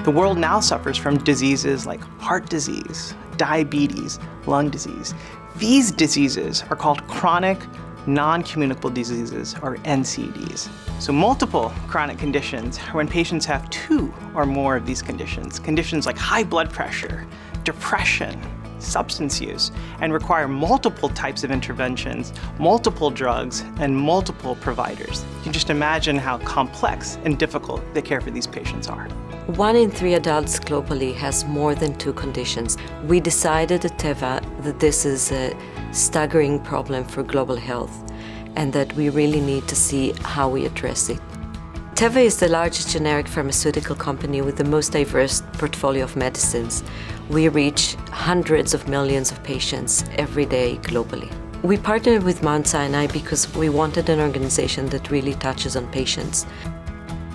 The world now suffers from diseases like heart disease, diabetes, lung disease. These diseases are called chronic non-communicable diseases, or NCDs. So multiple chronic conditions are when patients have 2 or more of these conditions. Conditions like high blood pressure, depression, substance use, and require multiple types of interventions, multiple drugs, and multiple providers. You can just imagine how complex and difficult the care for these patients are. 1 in 3 adults globally has more than 2 conditions. We decided at Teva that this is a staggering problem for global health and that we really need to see how we address it. Teva is the largest generic pharmaceutical company with the most diverse portfolio of medicines. We reach hundreds of millions of patients every day globally. We partnered with Mount Sinai because we wanted an organization that really touches on patients.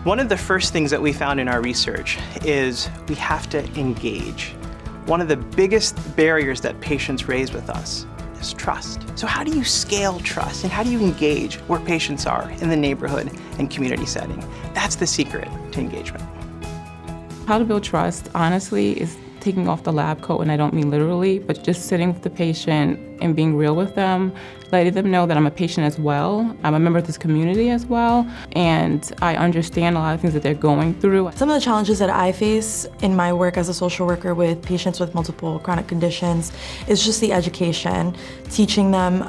One of the first things that we found in our research is we have to engage. One of the biggest barriers that patients raise with us is trust. So how do you scale trust and how do you engage where patients are in the neighborhood and community setting? That's the secret to engagement. How to build trust, honestly, is taking off the lab coat, and I don't mean literally, but just sitting with the patient and being real with them, letting them know that I'm a patient as well, I'm a member of this community as well, and I understand a lot of things that they're going through. Some of the challenges that I face in my work as a social worker with patients with multiple chronic conditions is just the education, teaching them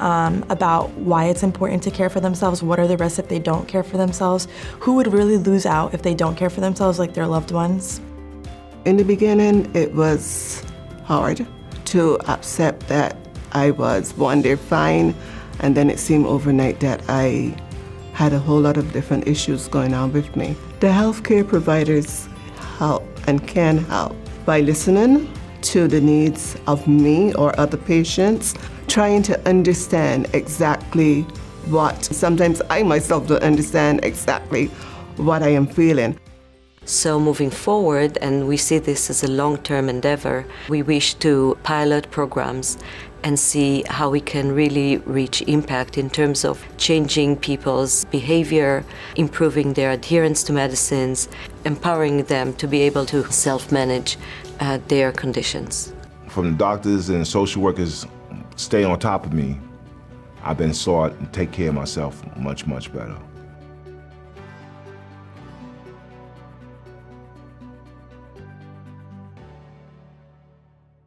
about why it's important to care for themselves, what are the risks if they don't care for themselves, who would really lose out if they don't care for themselves, like their loved ones. In the beginning, it was hard to accept that I was one day fine, and then it seemed overnight that I had a whole lot of different issues going on with me. The healthcare providers help and can help by listening to the needs of me or other patients, trying to understand exactly what, sometimes I myself don't understand exactly what I am feeling. So moving forward, and we see this as a long-term endeavor, we wish to pilot programs and see how we can really reach impact in terms of changing people's behavior, improving their adherence to medicines, empowering them to be able to self-manage their conditions. From the doctors and social workers stay on top of me, I've been sought to take care of myself much, much better.